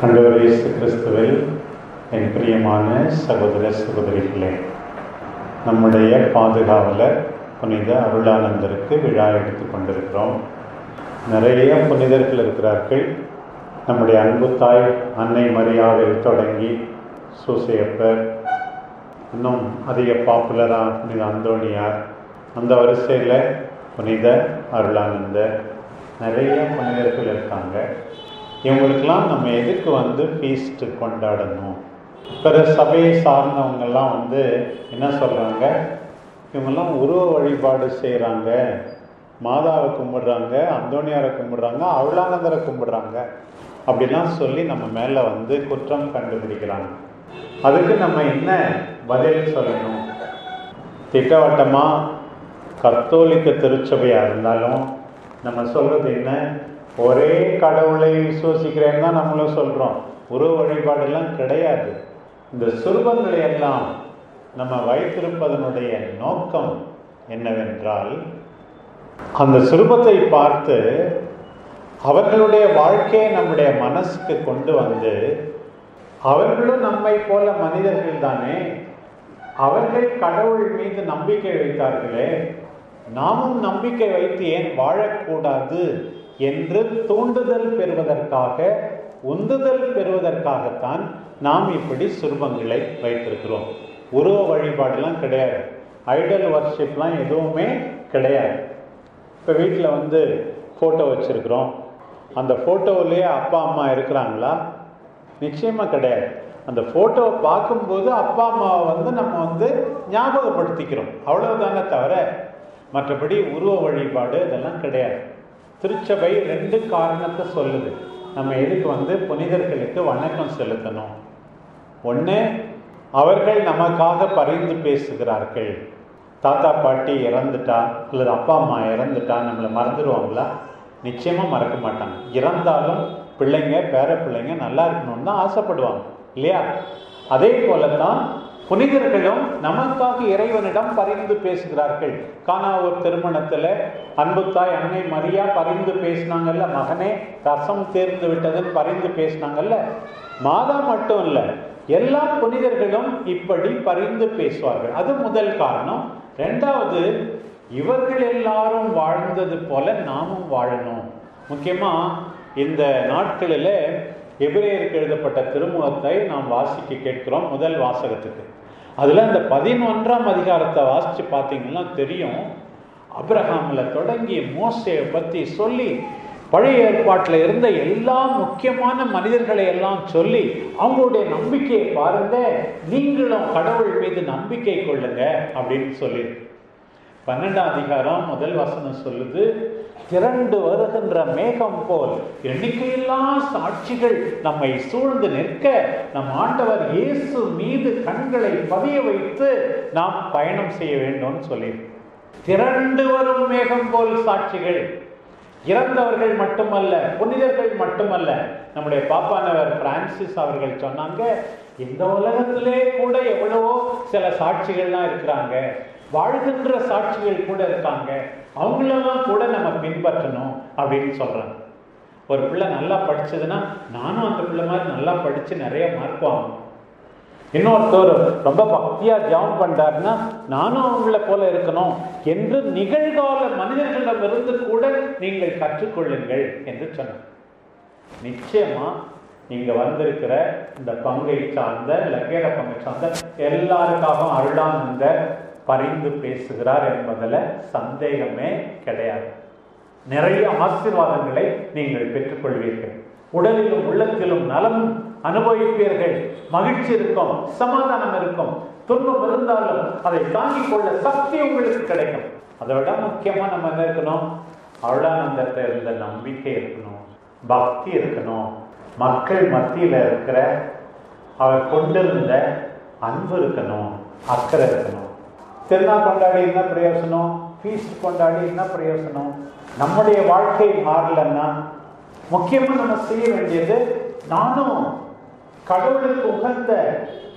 ஆண்டவர் இயேசு கிறிஸ்துவில் என் பிரியமான சகோதர சகோதரிகளே, நம்முடைய பாதுகாவலர் புனித அருளானந்தருக்கு விழா எடுத்து கொண்டிருக்கிறோம். நிறைய புனிதர்கள் இருக்கிறார்கள். நம்முடைய அன்பு தாய் அன்னை மரியாவில் தொடங்கி சூசையப்பர், இன்னும் அதிக பாப்புலராக புனித அந்தோணியார், அந்த வரிசையில் புனித அருளானந்தர், நிறைய புனிதர்கள் இருக்காங்க. இவங்களுக்கெல்லாம் நம்ம எதுக்கு ஃபீஸ்ட்டு கொண்டாடணும்? பிற சபையை சார்ந்தவங்கெல்லாம் என்ன சொல்கிறாங்க, இவங்கெல்லாம் உருவ வழிபாடு செய்கிறாங்க, மாதாவை கும்பிடுறாங்க, அந்தோணியாரை கும்பிடுறாங்க, அருளானந்தரை கும்பிடுறாங்க அப்படிலாம் சொல்லி நம்ம மேலே குற்றம் கண்டுபிடிக்கிறாங்க. அதுக்கு நம்ம என்ன பதில் சொல்லணும்? திட்டவட்டமாக கத்தோலிக்க திருச்சபையாக இருந்தாலும் நம்ம சொல்கிறது என்ன? ஒரே கடவுளை விசுவசிக்கிறேன்னு தான் நம்மளும் சொல்கிறோம். உருவ வழிபாடெல்லாம் கிடையாது. இந்த சுரூபங்களை எல்லாம் நம்ம வைத்திருப்பதனுடைய நோக்கம் என்னவென்றால், அந்த சுரூபத்தை பார்த்து அவர்களுடைய வாழ்க்கையை நம்முடைய மனசுக்கு கொண்டு வந்து, அவர்களும் நம்மை போல மனிதர்கள் தானே, அவர்கள் கடவுள் மீது நம்பிக்கை வைத்தார்களே, நாமும் நம்பிக்கை வைத்து ஏன் வாழக்கூடாது என்று தூண்டுதல் பெறுவதற்காக, உந்துதல் பெறுவதற்காகத்தான் நாம் இப்படி சுரூபங்களை வைத்திருக்கிறோம். உருவ வழிபாடெல்லாம் கிடையாது, ஐடல் வர்ஷிப்லாம் எதுவுமே கிடையாது. இப்போ வீட்டில் ஃபோட்டோ வச்சுருக்கிறோம், அந்த ஃபோட்டோவிலேயே அப்பா அம்மா இருக்கிறாங்களா? நிச்சயமாக கிடையாது. அந்த ஃபோட்டோவை பார்க்கும்போது அப்பா அம்மாவை நம்ம ஞாபகப்படுத்திக்கிறோம், அவ்வளவுதானே தவிர மற்றபடி உருவ வழிபாடு இதெல்லாம் கிடையாது. திருச்சபை 2 காரணத்தை சொல்லுது நம்ம எதுக்கு புனிதர்களுக்கு வணக்கம் செலுத்தணும். ஒன்று, அவர்கள் நமக்காக பரிந்து பேசுகிறார்கள். தாத்தா பாட்டி இறந்துட்டா அல்லது அப்பா அம்மா இறந்துட்டா நம்மளை மறந்துடுவாங்களா? நிச்சயமாக மறக்க மாட்டாங்க. இறந்தாலும் பிள்ளைங்க பேர பிள்ளைங்க நல்லா இருக்கணும்னு தான் ஆசைப்படுவாங்க, இல்லையா? அதே போல தான் புனிதர்களும் நமக்காக இறைவனிடம் பரிந்து பேசுகிறார்கள். கானாவூர் திருமணத்தில் அன்பு தாய் அன்னை மரியா பரிந்து பேசினாங்கல்ல, மகனே ரசம் தேர்ந்து விட்டதுன்னு பரிந்து பேசினாங்கல்ல. மாதா மட்டும் இல்லை, எல்லா புனிதர்களும் இப்படி பரிந்து பேசுவார்கள். அது முதல் காரணம். 2வது, இவர்கள் எல்லாரும் வாழ்ந்தது போல நாமும் வாழணும். முக்கியமாக இந்த நாட்களில் எபிரேயருக்கு எழுதப்பட்ட திருமுகத்தை நாம் வாசிக்க கேட்கிறோம். முதல் வாசகத்துக்கு அதில் இந்த 11ஆம் அதிகாரத்தை வாசித்து பார்த்தீங்கன்னா தெரியும். ஆபிரகாமில் தொடங்கி மோசேயை பற்றி சொல்லி, பழைய ஏற்பாட்டில் இருந்த எல்லா முக்கியமான மனிதர்களை எல்லாம் சொல்லி, அவங்களுடைய நம்பிக்கையை பாருங்க, நீங்களும் கடவுள் மீது நம்பிக்கை கொள்ளுங்க அப்படின்னு சொல்லி 12ஆம் அதிகாரம் முதல் வசனம் சொல்லுது, திரண்டு வருகின்ற மேகம் போல் எண்ணிக்கையில்லா சாட்சிகள் நம்மை சூழ்ந்து நிற்க நம் ஆண்டவர் இயேசு மீது கண்களை பதிய வைத்து நாம் பயணம் செய்ய வேண்டும்னு சொல்லி, திரண்டு வரும் மேகம் போல் சாட்சிகள். இறந்தவர்கள் மட்டுமல்ல, புனிதர்கள் மட்டுமல்ல. நம்முடைய பாப்பானவர் பிரான்சிஸ் அவர்கள் சொன்னாங்க, இந்த உலகத்திலே கூட எவ்வளவோ சில சாட்சிகள்லாம் இருக்கிறாங்க, வாழ்கின்ற சாட்சிகள் கூட இருக்காங்க, அவங்களெல்லாம் கூட நம்ம பின்பற்றணும் அப்படின்னு சொல்றாங்க. ஒரு பிள்ளை நல்லா படிச்சதுன்னா நானும் அந்த பிள்ளை மாதிரி நல்லா படிச்சு நிறைய மார்க் வாங்கணும். இன்னொருத்தர் ரொம்ப பக்தியா ஜெபம் பண்றாருன்னா நானும் அவங்கள போல இருக்கணும் என்று நிகழ்கால மனிதர்களிடமிருந்து கூட நீங்கள் கற்றுக்கொள்ளுங்கள் என்று சொன்னார். நிச்சயமா நீங்க வந்திருக்கிற இந்த பங்கை சார்ந்த லக்கேர பங்கை சார்ந்த எல்லாருக்காகவும் அருளானந்தர் பரிந்து பேசுகிறார் என்பதில் சந்தேகமே கிடையாது. நிறைய ஆசீர்வாதங்களை நீங்கள் பெற்றுக்கொள்வீர்கள். உடலிலும் உள்ளத்திலும் நலமும் அனுபவிப்பீர்கள். மகிழ்ச்சி இருக்கும், சமாதானம் இருக்கும். துன்பம் இருந்தாலும் அதை தாங்கிக் கொள்ள சக்தி உங்களுக்கு கிடைக்கும். அதை விட முக்கியமா நம்ம என்ன இருக்கணும்? அருளானந்தத்தை இருந்த நம்பிக்கை இருக்கணும், பக்தி இருக்கணும், மக்கள் மத்தியில இருக்கிற அவர் கொண்டிருந்த அன்பு இருக்கணும், அக்கறை இருக்கணும். திருநாள் கொண்டாடி என்ன பிரயோசனம்? ஃபீஸ்ட் கொண்டாடி என்ன பிரயோசனம்? நம்முடைய வாழ்க்கை மாறலன்னா முக்கியமா நம்ம செய்ய வேண்டியது, நானும் கடவுளுக்கு உகந்த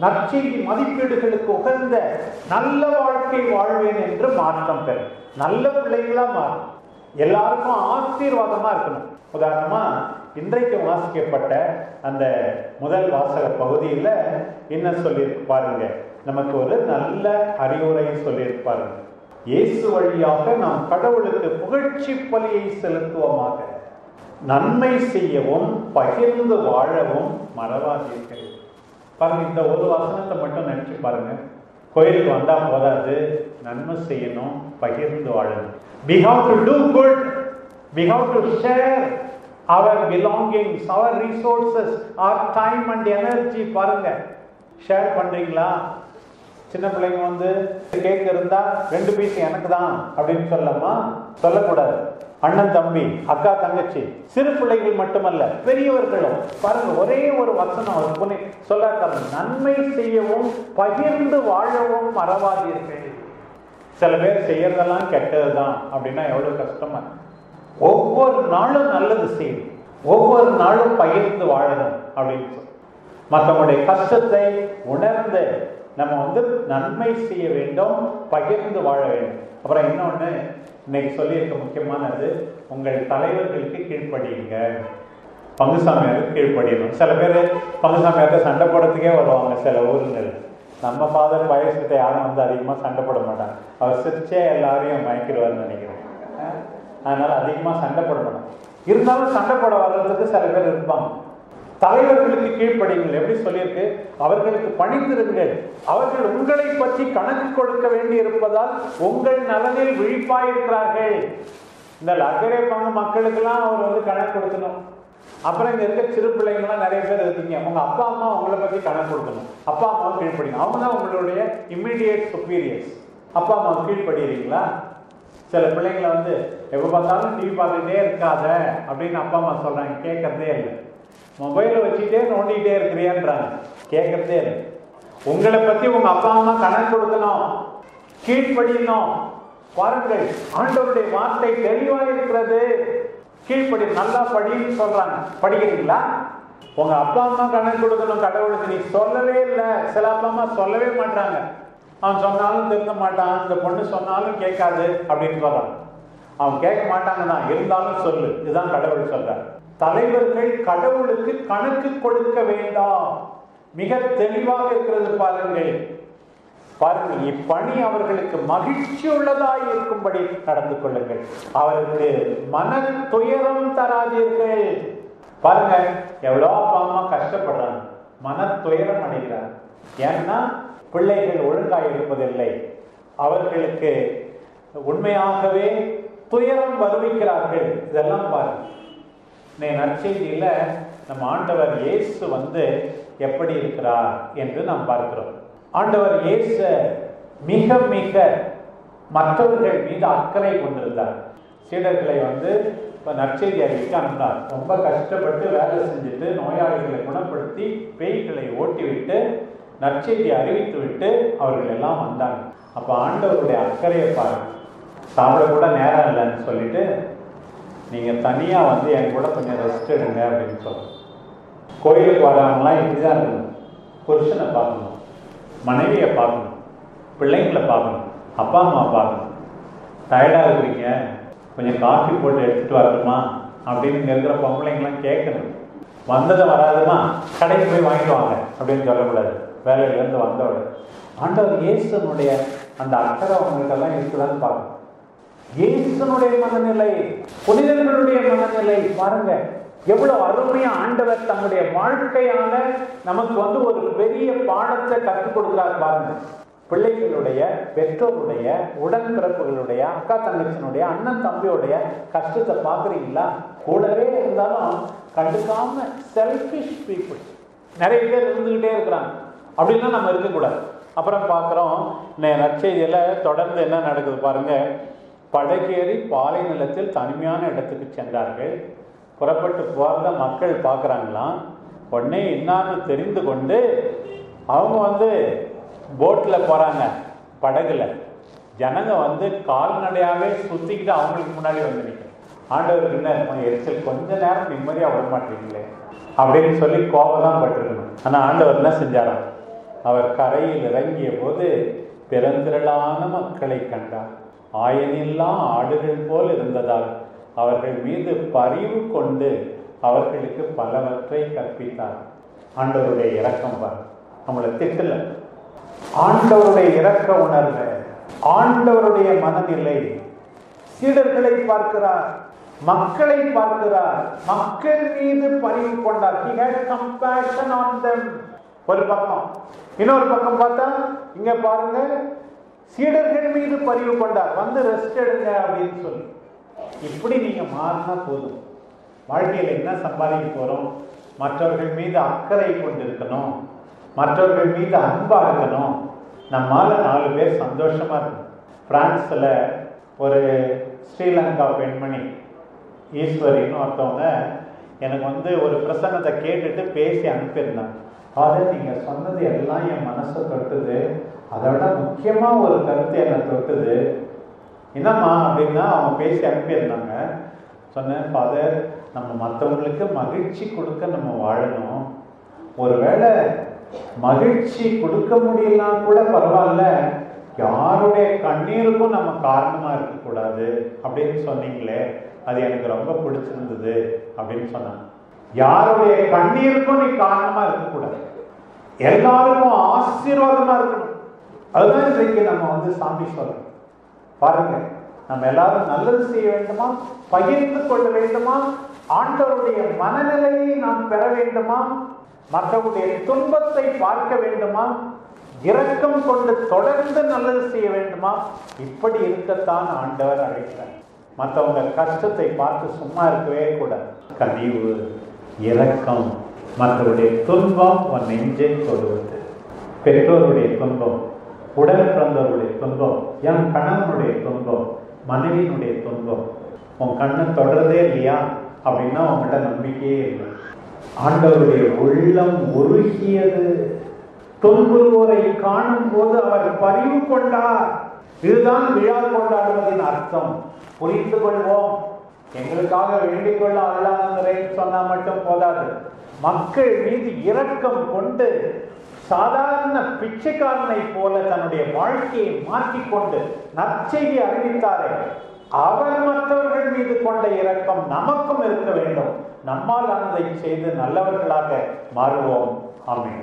நற்செய்தி மதிப்பீடுகளுக்கு உகந்த நல்ல வாழ்க்கை வாழ்வேன் என்று மாற்றம் பெறும். நல்ல பிள்ளைகளா மாறும். எல்லாருக்கும் ஆசீர்வாதமா இருக்கணும். உதாரணமா இன்றைக்கு வாசிக்கப்பட்ட அந்த முதல் வாசக பகுதியில் என்ன சொல்லியிருக்கு பாருங்க. நமக்கு ஒரு நல்ல அறிவுரையை சொல்லியிருப்பாருங்க. இயேசு வழியாக நாம் கடவுளுக்கு புகழ்ச்சி பலியை செலுத்துவோமாக, நன்மை செய்யவும் பகிர்ந்து வாழவும் மறவாதீர்கள். பாருங்க, இந்த ஒரு வசனத்தை மட்டும் நினைச்சு பாருங்க. கோயிலுக்கு வந்தா போதாது, நன்மை செய்யணும், பகிர்ந்து வாழணும். We have to do good. We have to share our belongings, our resources, our time and energy. பாருங்க, ஷேர் பண்றீங்களா? சின்ன பிள்ளைங்க வந்து கேக் இருந்தா 2 பீஸ் எனக்கு தான் அப்படின்னு சொல்லலாமா? சொல்லக்கூடாது. அண்ணன் தம்பி, அக்கா தங்கச்சி, சிறு பிள்ளைகள் மட்டுமல்ல பெரியவர்களும் பாருங்க, ஒரே ஒரு வசனம் அவர் சொல்ல, நன்மை செய்யவும் பகிர்ந்து வாழவும் மறவாதீர்கள். சில பேர் செய்யறதெல்லாம் கெட்டதுதான் அப்படின்னா எவ்வளவு கஷ்டமா. ஒவ்வொரு நாளும் நல்லது செய்யணும், ஒவ்வொரு நாளும் பகிர்ந்து வாழணும் அப்படின்னு சொல்லி மற்றவங்களுடைய கஷ்டத்தை உணர்ந்து நம்ம வந்து நன்மை செய்ய வேண்டும், பகிர்ந்து வாழ வேண்டும். அப்புறம் இன்னொன்று இன்னைக்கு சொல்லியிருக்க முக்கியமானது, உங்கள் தலைவர்களுக்கு கீழ்ப்படியுங்க. பங்குசாமியாருக்கு கீழ்ப்படியணும். சில பேர் பங்குசாமியார்ட்ட சண்டை போடுறதுக்கே வருவாங்க சில ஊருங்கள். நம்ம ஃபாதர் வயசுகிட்ட யாரும் வந்து அதிகமாக சண்டை போட மாட்டாங்க. அவர் சிரிச்சே எல்லாரையும் மயக்கிடுவார்னு நினைக்கிறேன். அதனால அதிகமாக சண்டை போட மாட்டாங்க. இருந்தாலும் சண்டை போட வர்றதுக்கு சில பேர் இருப்பாங்க. தலைவர்களுக்கு கீழ்ப்படியுங்கள். எப்படி சொல்லியிருக்கு? அவர்களுக்கு பணிந்திருங்கள், அவர்கள் உங்களை பற்றி கணக்கு கொடுக்க வேண்டி இருப்பதால் உங்கள் நலனில் விழிப்பாயிருக்கிறார்கள். இந்த அக்கறை பங்கு மக்களுக்கெல்லாம் அவர் வந்து கணக்கு கொடுக்கணும். அப்புறம் இங்க இருக்க சிறு பிள்ளைங்கள்லாம் நிறைய பேர் இருக்கீங்க, உங்க அப்பா அம்மா உங்களை பற்றி கணக்கு கொடுக்கணும். அப்பா அம்மாவை கீழ்ப்படிங்க. அவங்க தான் உங்களுடைய இம்மிடியேட் சுப்பீரியர்ஸ். அப்பா அம்மா கீழ்ப்படுகிறீங்களா? சில பிள்ளைங்களை வந்து எப்போ பார்த்தாலும் டிவி பார்த்துட்டே இருக்காத அப்படின்னு அப்பா அம்மா சொல்றாங்க, கேட்கறதே இல்லை. மொபைலை வச்சுட்டே நோண்டிகிட்டே இருக்கிறியான்றாங்க, கேட்கறதே இல்லை. உங்களை பத்தி உங்க அப்பா அம்மா கணக்கு கொடுக்கணும், கீழ்ப்படியணும். பாருங்கள், ஆண்டவருடைய வார்த்தை தெளிவாக இருக்கிறது. கீழ்ப்படி, நல்லா படின்னு சொல்றாங்க. படிக்கிறீங்களா? உங்க அப்பா அம்மா கணக்கு கொடுக்கணும் கடவுளுக்கு. நீ சொல்லவே இல்லை. சில அப்பா அம்மா சொல்லவே மாட்டாங்க. அவன் சொன்னாலும் திருந்த மாட்டான், இந்த பொண்ணு சொன்னாலும் கேட்காது அப்படின்னு சொல்றான். அவன் கேட்க மாட்டாங்க தான், இருந்தாலும் சொல்லு. இதுதான் கடவுள் சொல்றார். தலைவர்கள் கடவுளுக்கு கணக்கு கொடுக்க வேண்டாம். மிக தெளிவாக இருக்கிறது பாருங்கள். பாருங்கள், இப்பணி அவர்களுக்கு மகிழ்ச்சி உள்ளதாய் இருக்கும்படி நடந்து கொள்ளுங்கள். அவருக்கு மன துயரம் தராதீர்கள். பாருங்க, எவ்வளோ அப்பா அம்மா கஷ்டப்படுறாங்க, மன துயரம் அடைகிறார். ஏன்னா பிள்ளைகள் ஒழுங்காக இருப்பதில்லை. அவர்களுக்கு உண்மையாகவே துயரம் வருவிக்கிறார்கள். இதெல்லாம் பாருங்க, நற்செய்தியில நம்ம ஆண்டவர் இயேசு வந்து எப்படி இருக்கிறார் என்று நாம் பார்க்கிறோம். ஆண்டவர் இயேசு மிக மிக மற்றவர்கள் மீது அக்கறை கொண்டிருந்தார். சீடர்களை வந்து இப்போ நற்செய்தி அறிவிக்க அனுப்பினார். ரொம்ப கஷ்டப்பட்டு வேலை செஞ்சுட்டு நோயாளிகளை குணப்படுத்தி பேய்களை ஓட்டிவிட்டு நற்செய்தி அறிவித்து விட்டு அவர்கள் எல்லாம் வந்தாங்க. அப்போ ஆண்டவருடைய அக்கறையை பாருங்க. சாப்பிட கூட நேரம் இல்லைன்னு சொல்லிட்டு, நீங்கள் தனியாக வந்து என் கூட கொஞ்சம் ரெஸ்ட் எடுங்க அப்படின்னு சொல்லுங்க. கோயிலுக்கு வரவங்களாம் இப்படி தான் இருக்கணும். புருஷனை பார்க்கணும், மனைவியை பார்க்கணும், பிள்ளைங்களை பார்க்கணும், அப்பா அம்மா பார்க்கணும். டயர்டாக இருக்கிறீங்க, கொஞ்சம் காஃபி போட்டு எடுத்துகிட்டு வரணுமா அப்படின்னு இருக்கிற பொம்பளைங்களாம் கேட்கணும். வந்ததை வராதுமா, கடைக்கு போய் வாங்கிட்டு வாங்க அப்படின்னு சொல்லக்கூடாது. வேலையிலேருந்து வந்தோட ஆண்டவர் இயேசுனுடைய அந்த அக்கறை அவங்களுக்கெல்லாம் இருக்குதான்னு பார்க்கணும். இயேசுனுடைய மனநிலை, புனிதர்களுடைய மனநிலை பாருங்க, எவ்வளவு அருமையா ஆண்டவர் தன்னுடைய வாழ்க்கையால நமக்கு வந்து ஒரு பெரிய பாடத்தை கற்றுக் கொடுக்கிறார் பாருங்க. பிள்ளைகளுடைய, பெற்றோருடைய, உடன்பிறப்புகளுடைய, அக்கா தங்கச்சினுடைய, அண்ணன் தம்பியோடைய கஷ்டத்தை பார்க்குறீங்களா? கூடவே இருந்தாலும் கண்டுக்காம செல்ஃபிஷ் பீப்புள் நிறைய பேர் இருந்துகிட்டே இருக்கிறாங்க. அப்படின்லாம் நம்ம இருக்கக்கூடாது. அப்புறம் பார்க்குறோம் நற்செய்தியில தொடர்ந்து என்ன நடக்குது பாருங்க. படகேறி பாலை நிலத்தில் தனிமையான இடத்துக்கு சென்றார்கள். புறப்பட்டு போகிறத மக்கள் பார்க்குறாங்களாம். உடனே என்னான்னு தெரிந்து கொண்டு அவங்க வந்து போட்டில் போகிறாங்க, படகுல. ஜனங்க வந்து கால்நடையாகவே சுற்றிக்கிட்டு அவங்களுக்கு முன்னாடி வந்து நிற்கிறேன். ஆண்டவருக்கு என்ன எரிச்சல், கொஞ்ச நேரம் நிம்மதியாக விட மாட்டீங்களே அப்படின்னு சொல்லி கோபம் தான் பட்டிருக்கணும். ஆனால் ஆண்டவர் என்ன செஞ்சாராம்? அவர் கரையில் இறங்கிய போது பெருந்திரளான மக்களை கண்டார். ஆயனில்லா ஆடுகள் போல் இருந்ததால் அவர்கள் மீது பரிவு கொண்டு அவர்களுக்கு பலவற்றை கற்பித்தார். ஆண்டவருடைய இரக்கம் பார், நம்மளை திட்டல. ஆண்டவருடைய இரக்க உணர்வு, ஆண்டவருடைய மனநிலை. சீடர்களை பார்க்கிறார், மக்களை பார்க்கிறார், மக்கள் மீது பரிவு கொண்டார். He had compassion on them. ஒரு பக்கம். இன்னொரு பக்கம் பார்த்தா இங்க பாருங்க, சீடர்கள் மீது பரிவு கொண்டார். வந்து ரெஸ்ட் எடுங்க அப்படின்னு சொல்லி. இப்படி நீங்க மாறினா போதும். வாழ்க்கையில் என்ன சம்பாதிக்க போறோம்? மற்றவர்கள் மீது அக்கறை கொண்டிருக்கணும், மற்றவர்கள் மீது அன்பா இருக்கணும். நம்மால 4 பேர் சந்தோஷமா இருக்கணும். பிரான்ஸ்ல ஒரு ஸ்ரீலங்கா பெண்மணி ஈஸ்வரின்னு ஒருத்தவங்க எனக்கு ஒரு பிரசங்கத்தை கேட்டுட்டு பேசி அனுப்பியிருந்தாங்க. அதாவது நீங்க சொன்னது எல்லாம் என் மனசை தொட்டுது, அதை விட முக்கியமா ஒரு கருத்து என்னை தொட்டுது. என்னம்மா அப்படின்னா அவங்க பேசி அனுப்பியிருந்தாங்க. சொன்னேன், ஃபாதர், நம்ம மற்றவங்களுக்கு மகிழ்ச்சி கொடுக்க நம்ம வாழணும். ஒருவேளை மகிழ்ச்சி கொடுக்க முடியலாம் கூட பரவாயில்ல, யாருடைய கண்ணீருக்கும் நம்ம காரணமா இருக்கக்கூடாது அப்படின்னு சொன்னீங்களே, அது எனக்கு ரொம்ப பிடிச்சிருந்தது அப்படின்னு சொன்னாங்க. யாருடைய கண்ணீருக்கும் நீ காரணமா இருக்கக்கூடாது, எல்லாருக்கும் ஆசீர்வாதமா இருக்கணும். அதுதான் இன்றைக்கு நம்ம சாமி சொல்லணும். பாருங்க, நம்ம எல்லாரும் நல்லது செய்ய வேண்டுமா, பகிர்ந்து கொள்ள வேண்டுமா, ஆண்டவருடைய மனநிலையை நாம் பெற வேண்டுமா, மற்றவருடைய துன்பத்தை பார்க்க வேண்டுமா, இரக்கம் கொண்டு தொடர்ந்து நல்லது செய்ய வேண்டுமா? இப்படி இருக்கத்தான் ஆண்டவர் அழைத்தார். மற்றவங்க கஷ்டத்தை பார்த்து சும்மா இருக்கவே கூடாது. கனிவு, இரக்கம், மற்றவருடைய துன்பம் உன் நெஞ்சை தொடுவது. பெற்றோருடைய துன்பம், உடன் பிறந்தவருடைய துன்பம், என் கணவனுடைய துன்பம், மனைவியினுடைய துன்பம் உன் கண்ணை தொடர்றதே இல்லையா அப்படின்னா உங்கள்கிட்ட நம்பிக்கையே இல்லை. ஆண்டவருடைய உள்ளம் உருகியது. துன்புறுவோரை காணும் போது அவர் பரிவு கொண்டார். இதுதான் விழா கொண்டாடுவதின் அர்த்தம். புரிந்து கொள்வோம். எங்களுக்காக வேண்டிக் கொள்ள அல்லாதவரைன்னு சொன்னா மட்டும் போதாது. மக்கள் மீது இரக்கம் கொண்டு சாதாரண பிச்சைக்காரனை போல தன்னுடைய வாழ்க்கையை மாற்றிக்கொண்டு நற்செய்தி அறிவித்தாரே, அவர் மற்றவர்கள் மீது கொண்ட இரக்கம் நமக்கும் இருக்க வேண்டும். நம்மால் அதை செய்து நல்லவர்களாக மாறுவோம். ஆமென்.